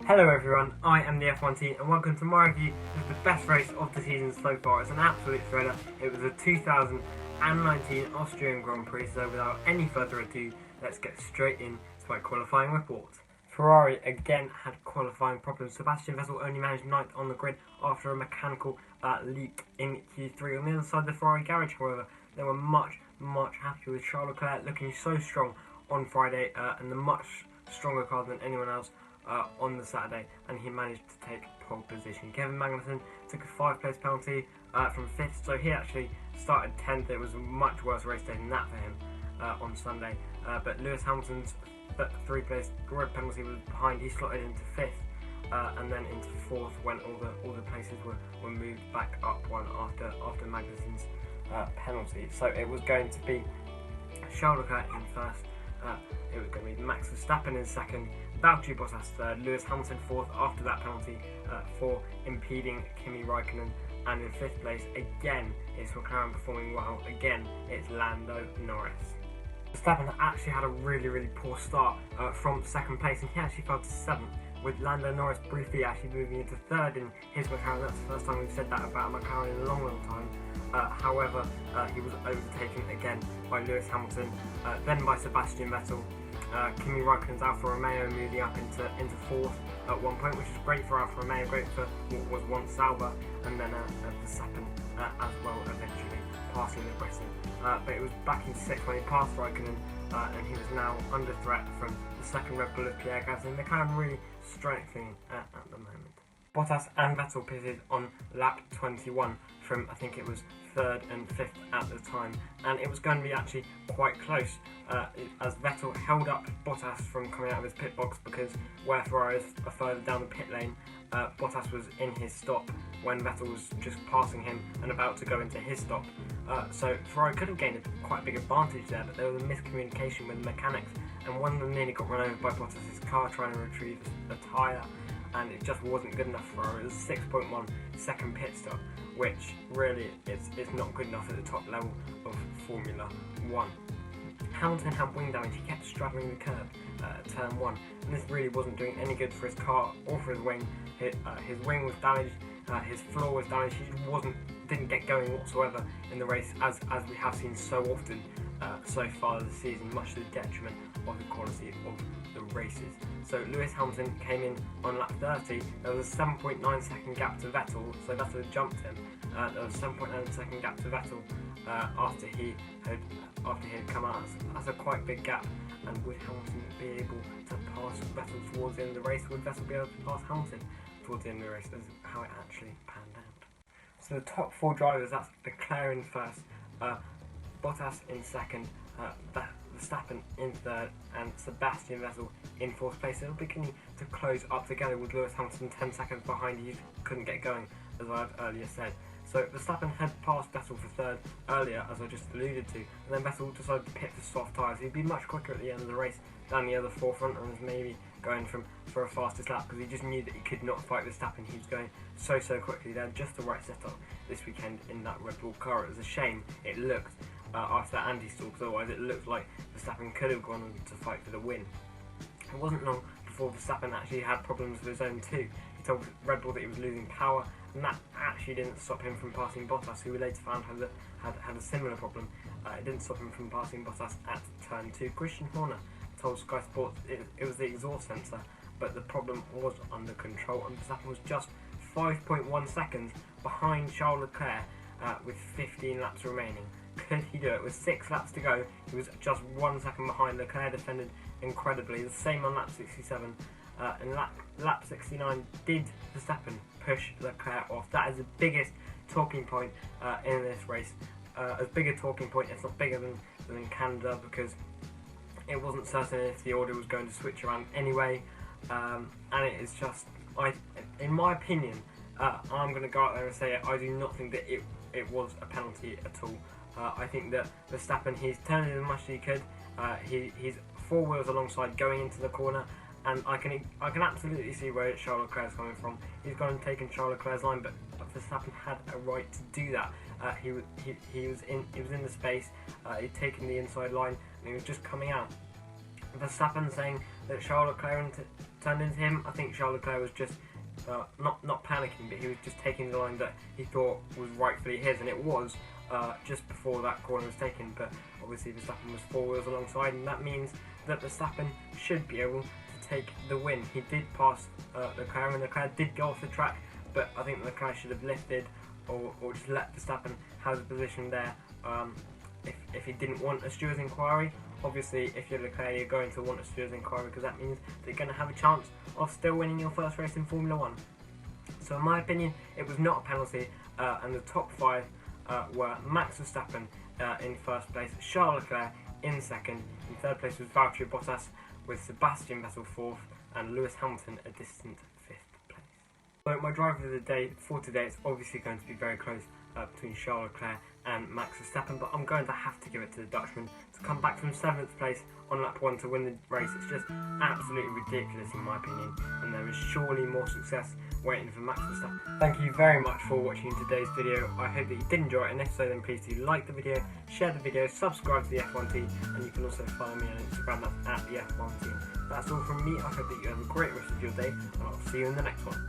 Hello everyone, I am the F1 team and welcome to my review of the best race of the season so far. It's an absolute thriller. It was a 2019 Austrian Grand Prix, so without any further ado, let's get straight into my qualifying report. Ferrari again had qualifying problems. Sebastian Vettel only managed 9th on the grid after a mechanical leak in Q3. On the other side of the Ferrari garage, however, they were much happier with Charles Leclerc looking so strong on Friday and the much stronger car than anyone else on the Saturday, and he managed to take pole position. Kevin Magnussen took a 5-place penalty from 5th, so he actually started 10th. It was a much worse race day than that for him on Sunday, but Lewis Hamilton's 3-place grid penalty was behind. He slotted into 5th and then into 4th when all the places were moved back up one after Magnussen's penalty. So it was going to be Charles Leclerc in first. It was going to be Max Verstappen in second, Valtteri Bottas third, Lewis Hamilton fourth after that penalty for impeding Kimi Raikkonen, and in 5th place again it's McLaren performing well. Again it's Lando Norris. Verstappen actually had a really poor start from 2nd place, and he actually fell to 7th, with Lando Norris briefly actually moving into 3rd in his McLaren. That's the first time we've said that about a McLaren in a long time. However, he was overtaken again by Lewis Hamilton, then by Sebastian Vettel. Kimi Raikkonen's Alfa Romeo moving up into 4th at one point, which is great for Alfa Romeo, great for what was once Sauber, and then Verstappen as well, eventually passing the Britain. But it was back in 6th when he passed Raikkonen, and he was now under threat from the second Red Bull of Pierre Gasly. McLaren really strengthening at the moment. Bottas and Vettel pitted on lap 21 from, I think it was 3rd and 5th at the time, and it was going to be actually quite close as Vettel held up Bottas from coming out of his pit box, because where Ferrari are further down the pit lane, Bottas was in his stop when Vettel was just passing him and about to go into his stop. So Ferrari could have gained a quite big advantage there, but there was a miscommunication with the mechanics, and one of them nearly got run over by Bottas' car trying to retrieve a tyre, and it just wasn't good enough for Ferrari. It was a 6.1 second pit stop, which really is not good enough at the top level of Formula 1. Hamilton had wing damage. He kept straddling the curb at turn 1, and this really wasn't doing any good for his car or for his wing. His wing was damaged, his floor was damaged. He didn't get going whatsoever in the race, as we have seen so often so far this season, much to the detriment of the quality of the races. So Lewis Hamilton came in on lap 30. There was a 7.9 second gap to Vettel, so Vettel jumped him. There was a 7.9 second gap to Vettel after he had come out. That's a quite big gap, and would Hamilton be able to pass Vettel towards the end of the race? Would Vettel be able to pass Hamilton towards the end of the race? That's how it actually panned out. So the top 4 drivers, that's Leclerc in first, Bottas in second, Verstappen in 3rd, and Sebastian Vettel in 4th place. They'll be beginning to close up together, with Lewis Hamilton 10 seconds behind. He couldn't get going, as I've earlier said. So Verstappen had passed Vettel for 3rd earlier, as I just alluded to, and then Vettel decided to pit for soft tyres. He'd be much quicker at the end of the race than the other 4 front runners, maybe going for a fastest lap, because he just knew that he could not fight Verstappen. He was going so quickly. They had just the right setup this weekend in that Red Bull car. It was a shame it looked after that anti-stall, because otherwise it looked like Verstappen could have gone on to fight for the win. It wasn't long before Verstappen actually had problems of his own too. He told Red Bull that he was losing power, and that actually didn't stop him from passing Bottas, who we later found had a similar problem. It didn't stop him from passing Bottas at turn 2. Christian Horner told Sky Sports it was the exhaust sensor, but the problem was under control, and Verstappen was just 5.1 seconds behind Charles Leclerc with 15 laps remaining. Could he do it? With 6 laps to go, he was just 1 second behind. Leclerc defended incredibly. The same on lap 67. And lap 69, did Verstappen push Leclerc off? That is the biggest talking point in this race. As big a talking point, it's not bigger than in Canada, because it wasn't certain if the order was going to switch around anyway. And it is just, in my opinion, I'm going to go out there and say it, I do not think that it was a penalty at all. I think that Verstappen, he's turned it as much as he could. He's 4 wheels alongside going into the corner, and I can absolutely see where Charles Leclerc's coming from. He's gone and taken Charles Leclerc's line, but Verstappen had a right to do that. He was in the space. He'd taken the inside line, and he was just coming out. Verstappen saying that Charles Leclerc turned into him. I think Charles Leclerc was just not panicking, but he was just taking the line that he thought was rightfully his, and it was just before that corner was taken. But obviously Verstappen was 4 wheels alongside, and that means that Verstappen should be able to take the win. He did pass Leclerc, and Leclerc did go off the track, but I think Leclerc should have lifted or just let Verstappen have the position there if he didn't want a steward's inquiry. Obviously, if you're Leclerc, you're going to want a steward's inquiry because that means that you're going to have a chance of still winning your first race in Formula 1. So in my opinion, it was not a penalty, and the top 5 were Max Verstappen in first place, Charles Leclerc in second, in third place was Valtteri Bottas, with Sebastian Vettel 4th, and Lewis Hamilton a distant 5th place. So my driver of the day for today is obviously going to be very close between Charles Leclerc and Max Verstappen, but I'm going to have to give it to the Dutchman to come back from 7th place on lap 1 to win the race. It's just absolutely ridiculous in my opinion, and there is surely more success waiting for Max Verstappen. Thank you very much for watching today's video. I hope that you did enjoy it, and if so, then please do like the video, share the video, subscribe to the F1 team, and you can also follow me on Instagram, that's at the F1 team. That's all from me. I hope that you have a great rest of your day, and I'll see you in the next one.